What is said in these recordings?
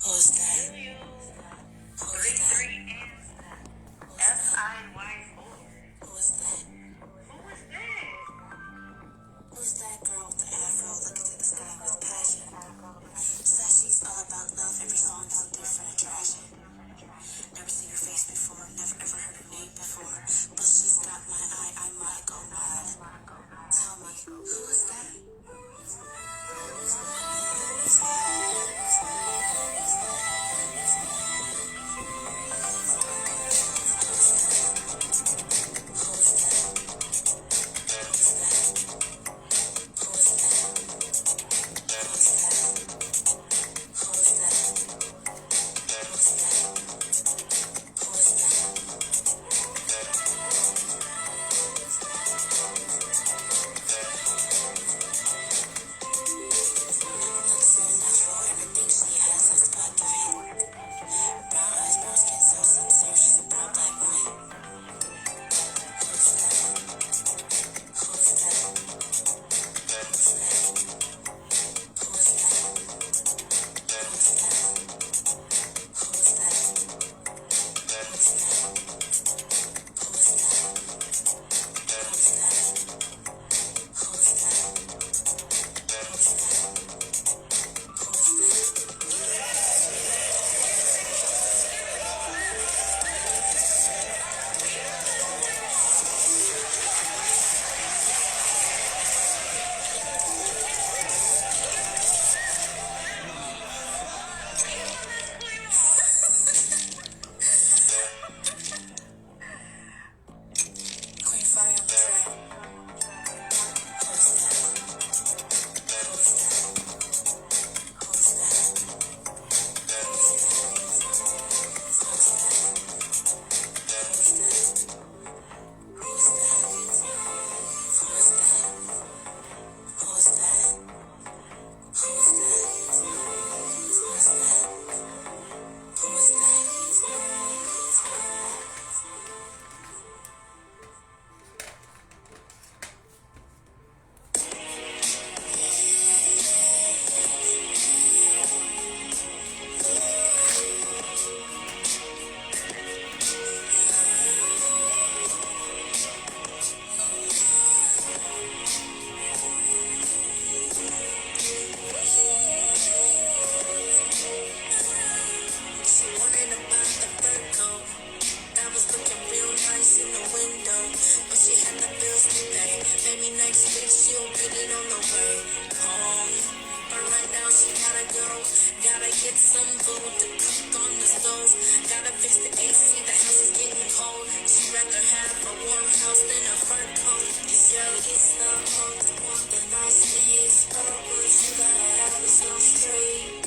Who's that? Who's that? Fiy4. Who's that? Who is that? Who's that girl with the afro looking to the sky with passion? Says she's all about love, every song is a different attraction. Never seen her face before, never ever heard her name before. But she's got my eye, I might go mad. Tell me, who is that? Fiy4 on the track. Who's that? Who's that? Who's that? Who's that? Who's that? Who's that? Who's that? Who's that? Who's that? Who's that? Who's that? She worried about the fur coat that was looking real nice in the window, but she had the bills to pay. Maybe next week she'll get it on the way home. But right now she gotta go. Gotta get some food to cook on the stove. Gotta fix the AC, the house is getting cold. She'd rather have a warm house than a fur coat. Yo, it's the most the nice things, but what you gotta have is no straight.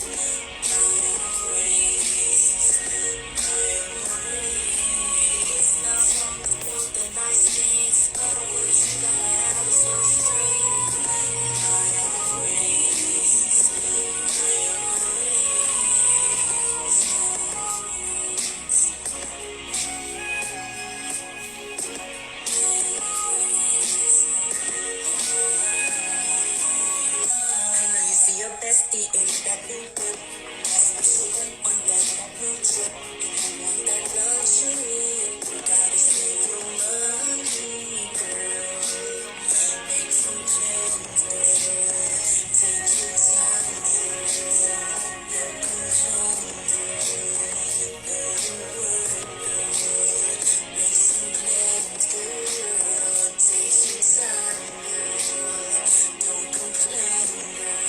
Bestie in that new whip, that's what she went on that new trip. If you want that luxury, you gotta save your money, girl. Make some plans, girl. Take your time, girl. Don't complain, girl. Go to work, girl. Make some plans, girl. Take your time, girl. Don't complain, girl.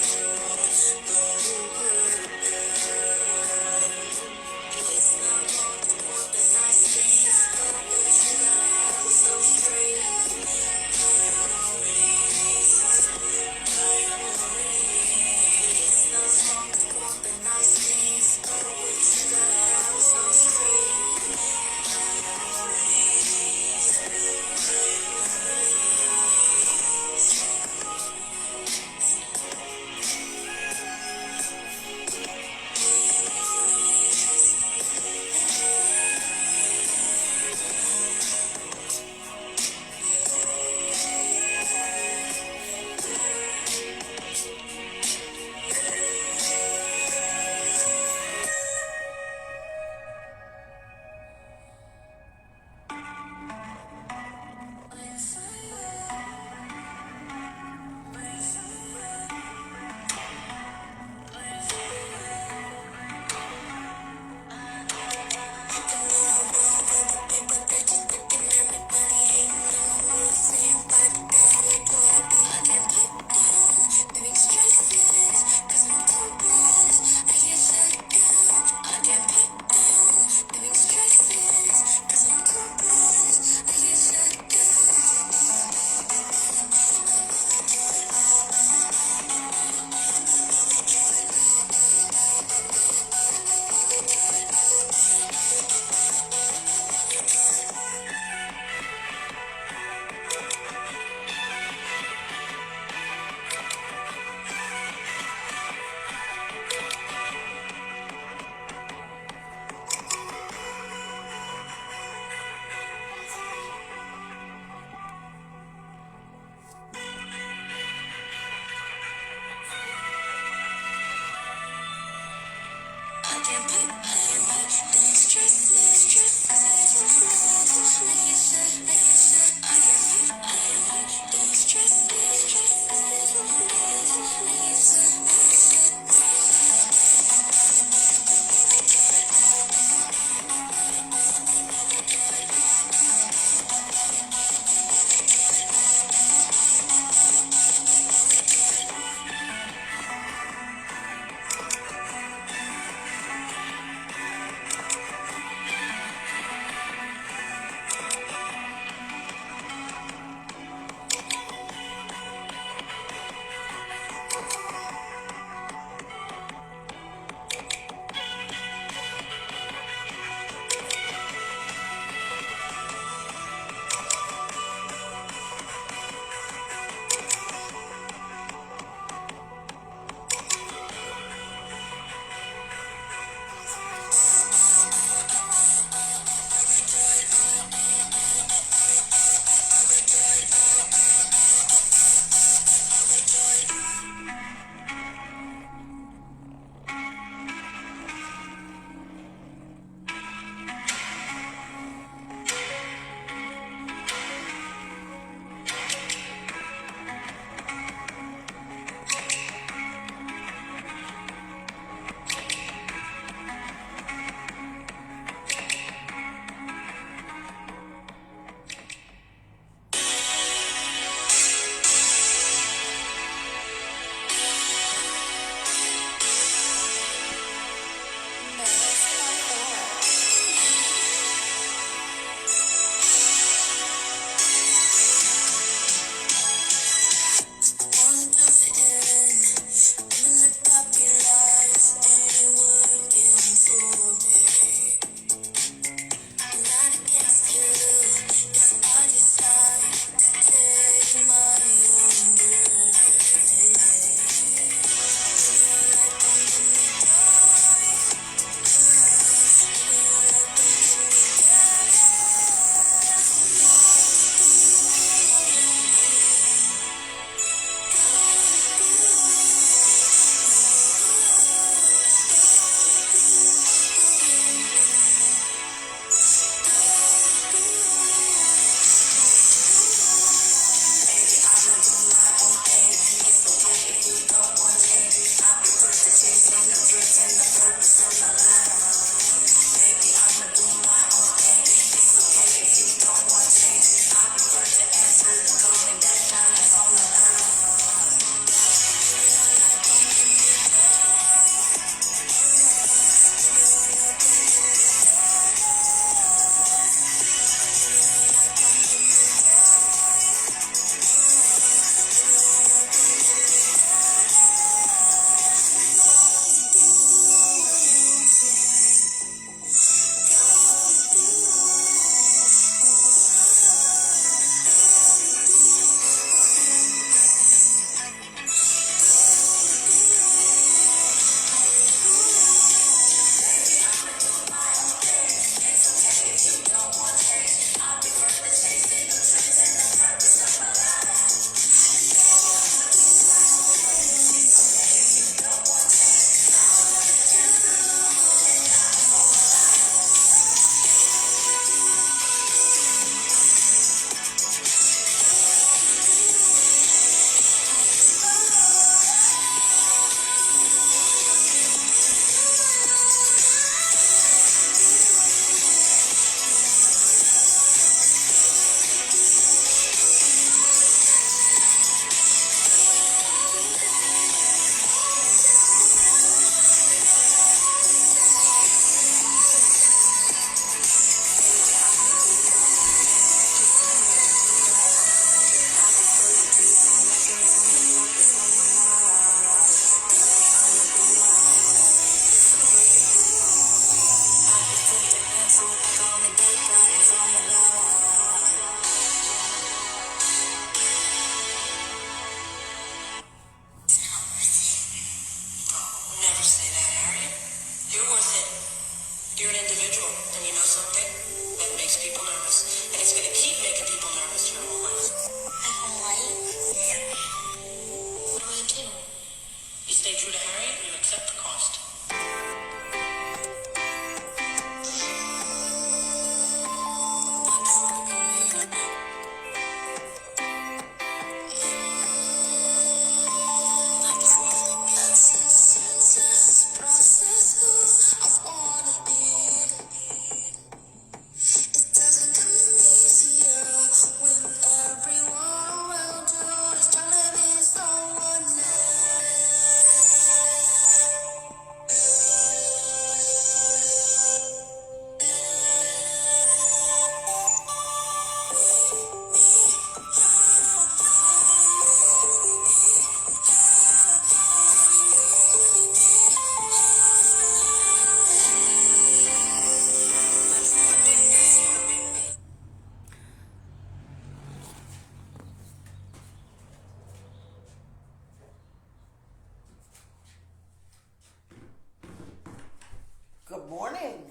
Good morning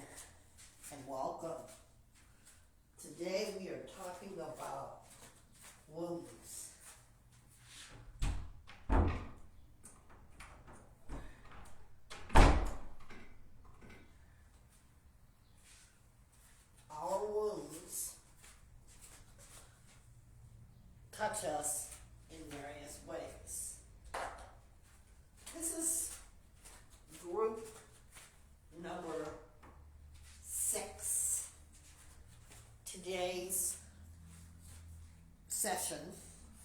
and welcome. Today we are talking about wounds. Our wounds touch us in various ways. This is group number 6. Today's session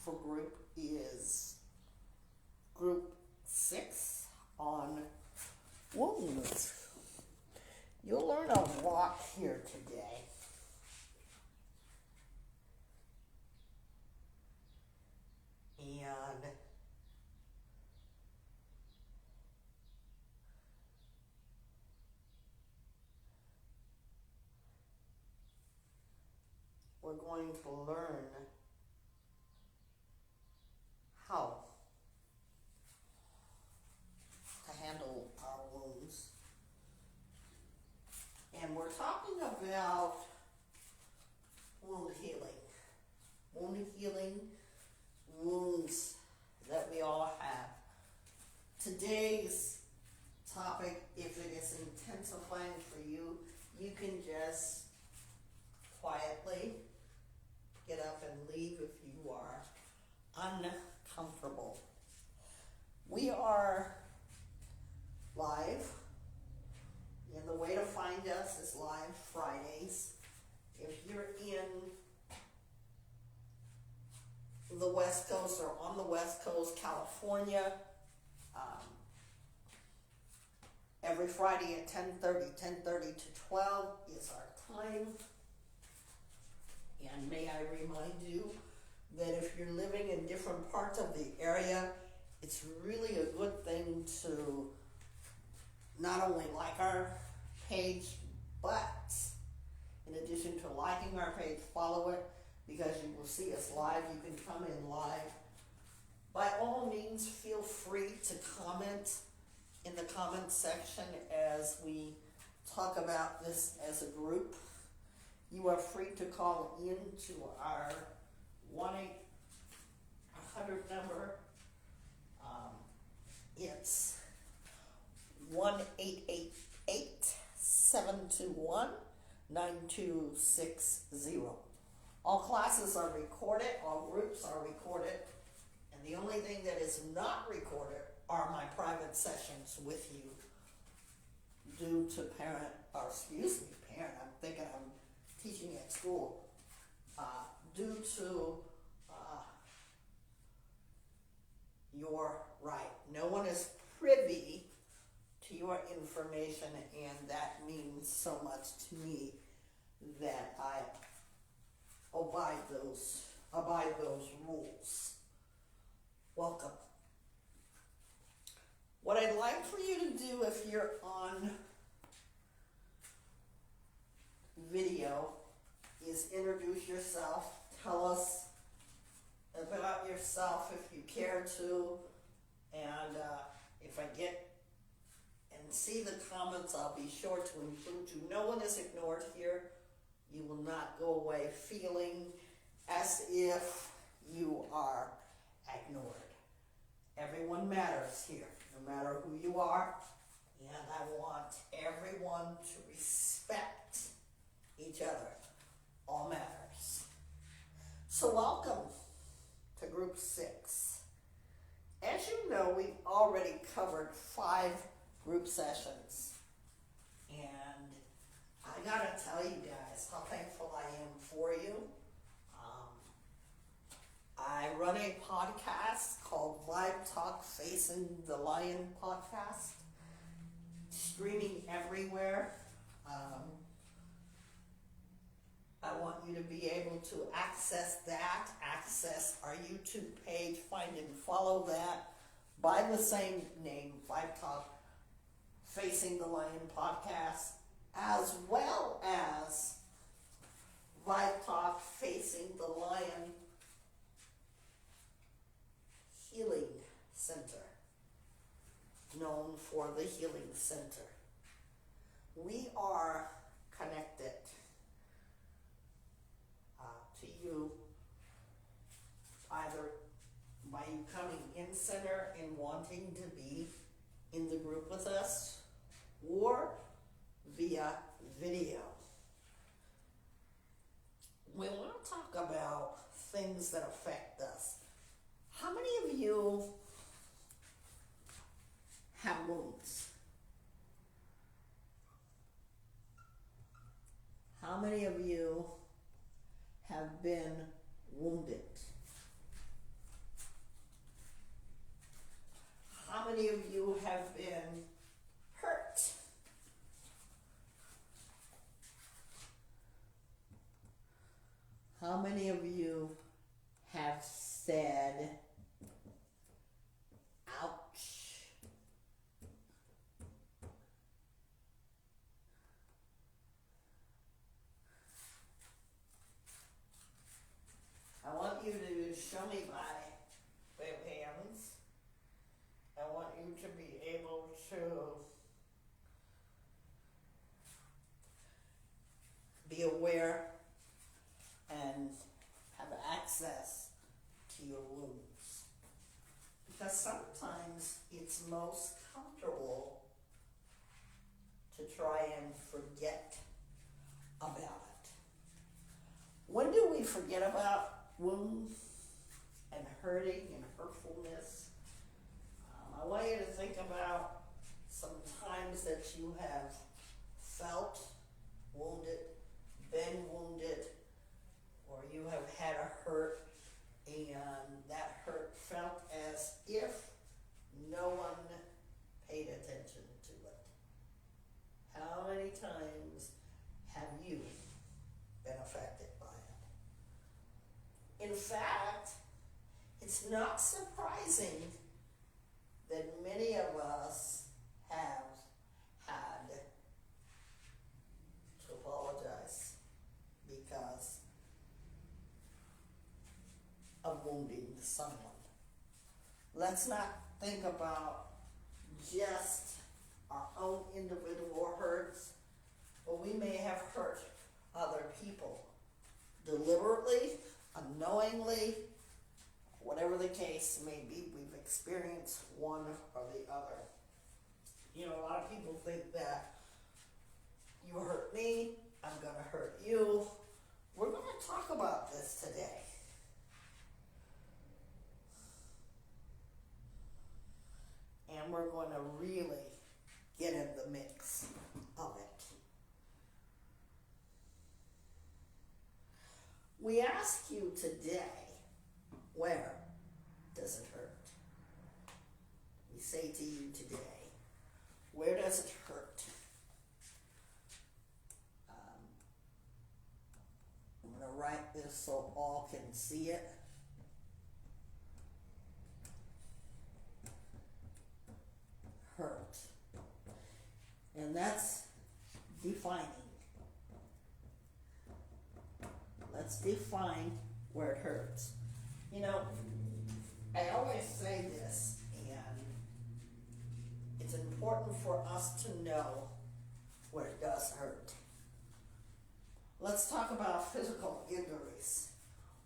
for group is group 6 on wounds. You'll learn a lot here today. And we're going to learn how to handle our wounds. And we're talking about wound healing. Wound healing, wounds that we all have. Today's topic, if it is intensifying for you, you can just quietly get up and leave if you are uncomfortable. We are live, and the way to find us is live Fridays. If you're in the West Coast or on the West Coast, California, every Friday at 10:30 to 12 is our time. And may I remind you that if you're living in different parts of the area, it's really a good thing to not only like our page, but in addition to liking our page, follow it, because you will see us live. You can come in live. By all means, feel free to comment in the comment section as we talk about this as a group. You are free to call in to our 1-800 number. It's 1-888-721-9260. All classes are recorded, all groups are recorded, and the only thing that is not recorded are my private sessions with you. Due to parent, I'm thinking I'm teaching at school. Due to your right. No one is privy to your information, and that means so much to me that I abide those rules. Welcome. What I'd like for you to do, if you're on video, is introduce yourself. Tell us about yourself if you care to, and if I get and see the comments, I'll be sure to include you. No one is ignored here. You will not go away feeling as if you are ignored. Everyone matters here, no matter who you are, and I want everyone to respect each other. All matters. So welcome to group 6. As you know, we've already covered 5 group sessions, and I gotta tell you guys how thankful I am for you. I run a podcast called vibetalkfacethelion podcast, streaming everywhere. I want you to be able to access our YouTube page, find and follow that by the same name, Vibe Talk Facing the Lion podcast, as well as Vibe Talk Facing the Lion Healing Center, known for the Healing Center. we are connected to you either by you coming in center and wanting to be in the group with us or via video. We want to talk about things that affect us. How many of you have wounds? How many of you have been wounded? How many of you have been hurt? How many of you have said, ouch? I want you to show me by hands. I want you to be able to be aware and have access to your wounds. Because sometimes it's most comfortable to try and forget about it. When do we forget about wounds and hurting and hurtfulness? I want you to think about some times that you have felt wounded, been wounded, or you have had a hurt, and that hurt felt as if no one paid attention to it. How many times have you been affected by it? In fact, it's not surprising that many of us have had to apologize because of wounding someone. Let's not think about just our own individual hurts, but we may have hurt other people deliberately, unknowingly, whatever the case may be. We've experienced one or the other. You know, a lot of people think that you hurt me, I'm going to hurt you. We're going to talk about this today. And we're going to really get in the mix of it. We ask you today, where does it hurt? We say to you today, where does it hurt? I'm going to write this so all can see it. Hurt. And that's defining. Let's define where it hurts. You know, I always say this, and it's important for us to know where it does hurt. Let's talk about physical injuries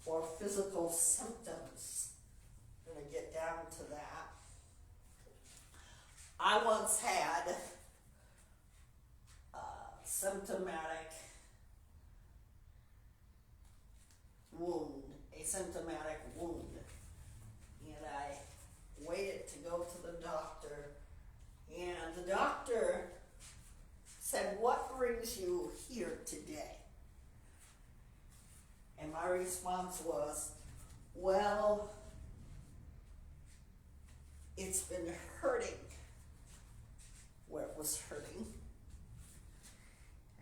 or physical symptoms. I'm going to get down to that. I once had a symptomatic wound, and I waited to go to the doctor, and the doctor said, "What brings you here today?" And my response was, "Well, it's been hurting where it was hurting."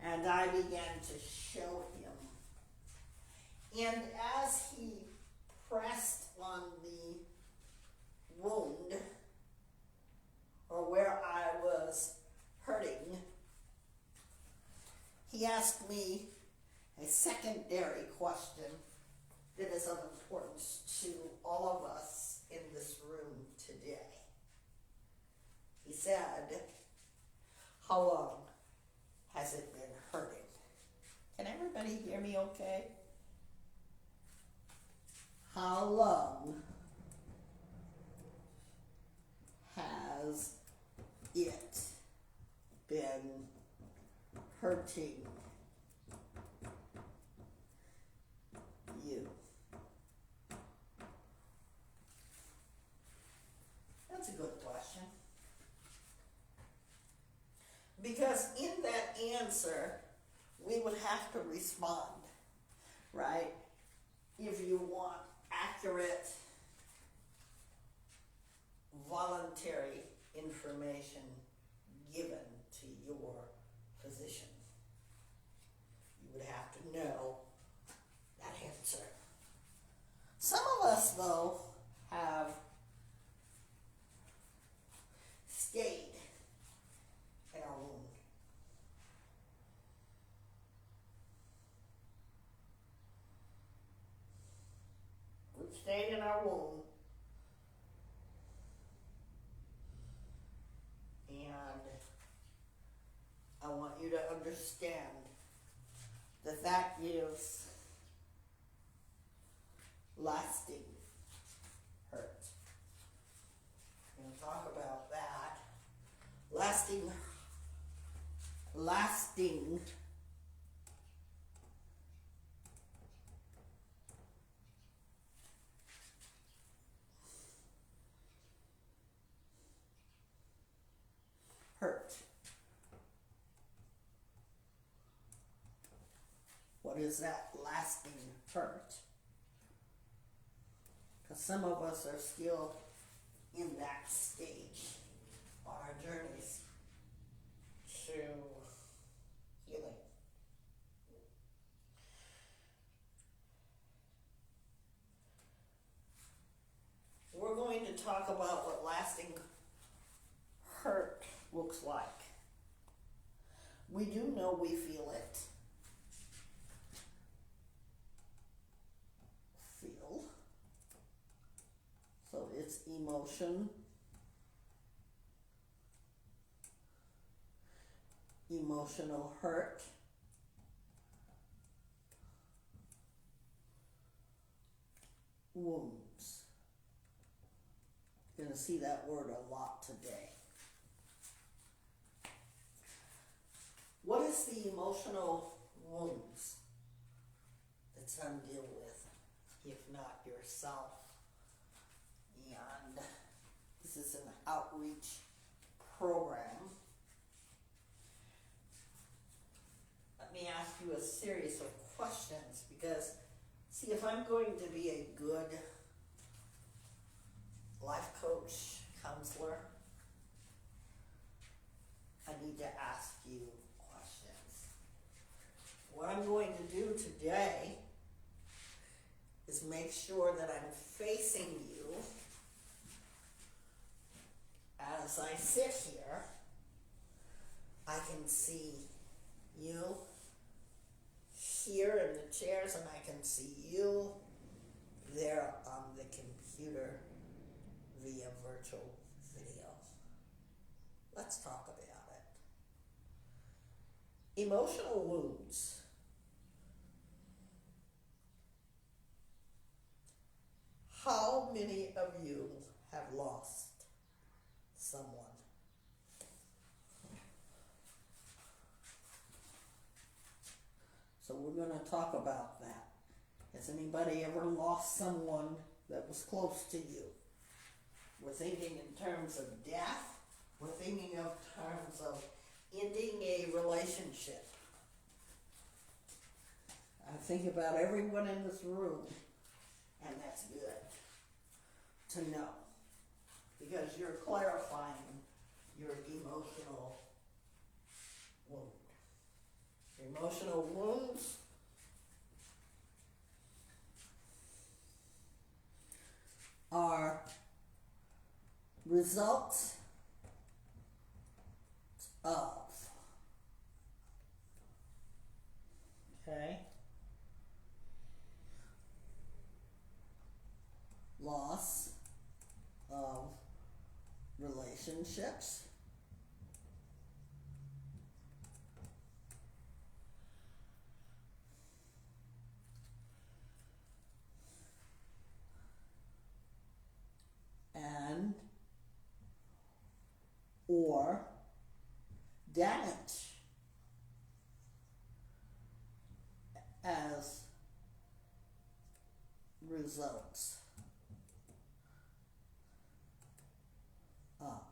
And I began to show him. And as he pressed on the wound, or where I was hurting, he asked me a secondary question that is of importance to all of us in this room today. He said, "How long has it been hurting? Can everybody hear me okay? How long has it been hurting you? That's a good question. Because in that answer, we would have to respond, right? If you want accurate, voluntary information given to your physician, you would have to know that answer. Some of us, though, have stayed in our wound. We've stayed in our wound, and I want you to understand that that gives lasting hurt. We're going to talk about that. Lasting hurt. What is that lasting hurt? Because some of us are still in that stage on our journeys to healing. We're going to talk about what lasting hurt looks like. We do know we feel it. Feel. So it's emotion, emotional hurt, wounds. You're going to see that word a lot today. What is the emotional wounds that some deal with, if not yourself? And this is an outreach program. Let me ask you a series of questions because, see, if I'm going to be a good life coach, counselor, I need to ask you questions. What I'm going to do today is make sure that I'm facing you as I sit here. I can see you here in the chairs, and I can see you there on the computer via virtual video. Let's talk about it. Emotional wounds. How many of you have lost someone? So we're going to talk about that. Has anybody ever lost someone that was close to you? We're thinking in terms of death. We're thinking of terms of ending a relationship. I think about everyone in this room, and that's good to know, because you're clarifying your emotional wound. Emotional wounds are results of, loss of relationships, damage as results of.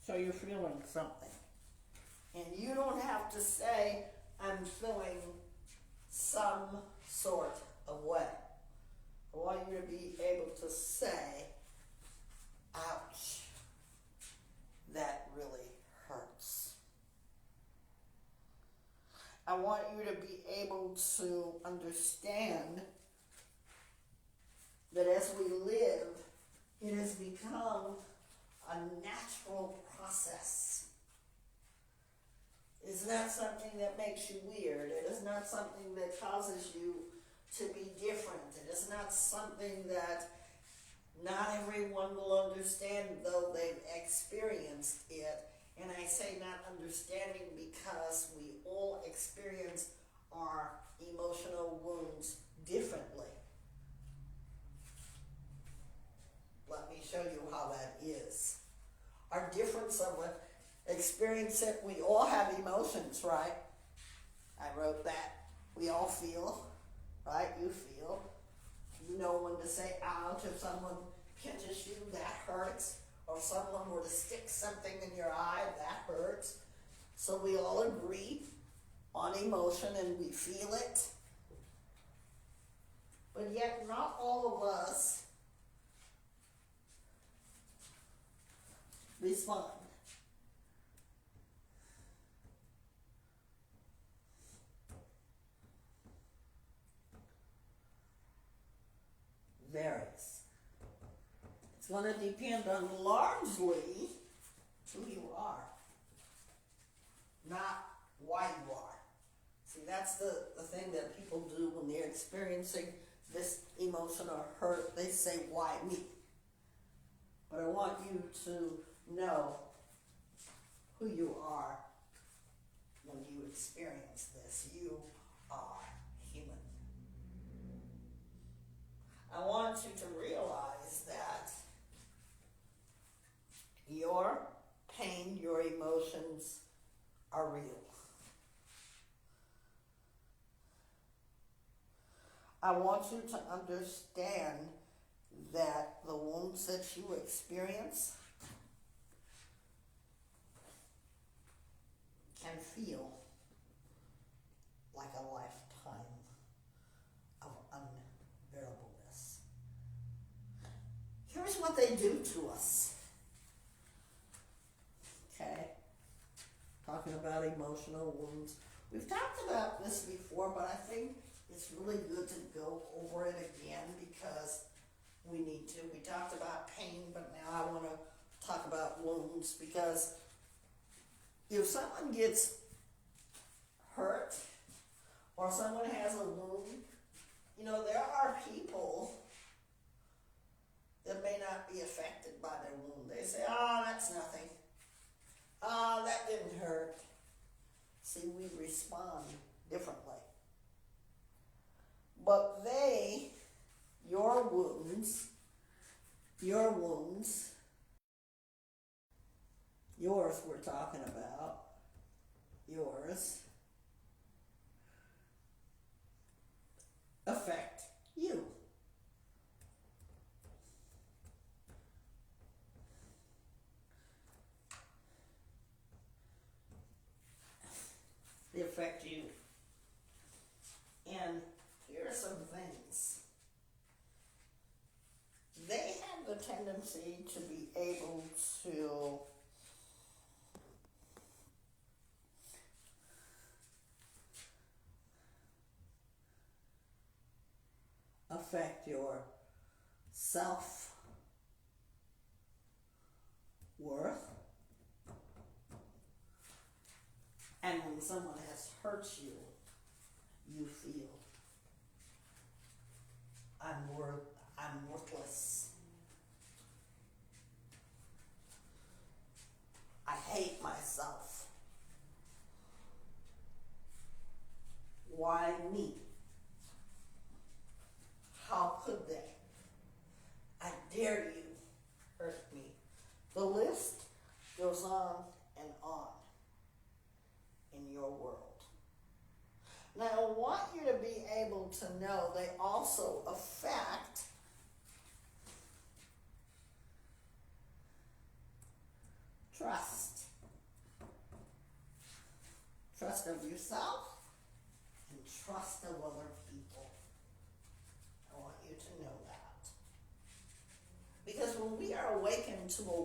So you're feeling something. And you don't have to say, I'm feeling some sort of way. I want you to be able to say, ouch, that really hurts. I want you to be able to understand that as we live, it has become a natural process. It's not something that makes you weird. It is not something that causes you to be different. It is not something that not everyone will understand, though they've experienced it. And I say not understanding because we all experience our emotional wounds differently. Let me show you how that is. Our difference of it, experience it, we all have emotions, right? I wrote that. We all feel, right? You feel. You know when to say ouch if someone pinches you, that hurts. Or if someone were to stick something in your eye, that hurts. So we all agree on emotion and we feel it. But yet not all of us respond. Varies. It's going to depend on largely who you are, not why you are. See, that's the thing that people do when they're experiencing this emotion or hurt. They say, why me? But I want you to know who you are when you experience this. You are human. I want you to realize that your pain, your emotions are real. I want you to understand that the wounds that you experience can feel like a lifetime of unbearableness. Here's what they do to us. Okay? Talking about emotional wounds. We've talked about this before, but I think it's really good to go over it again because we need to. We talked about pain, but now I want to talk about wounds because if someone gets hurt or someone has a wound, you know, there are people that may not be affected by their wound. They say, oh, that's nothing. Oh, that didn't hurt. See, we respond differently. But your wounds, yours we're talking about, yours, affect you. They affect you. And here are some things. They have the tendency to be able to affect your self-worth. And when someone has hurt you, you feel, I'm worthless. I hate myself. Why me? How could they? I dare you hurt me. The want you to be able to know they also affect trust. Trust of yourself and trust of other people. I want you to know that. Because when we are awakened to a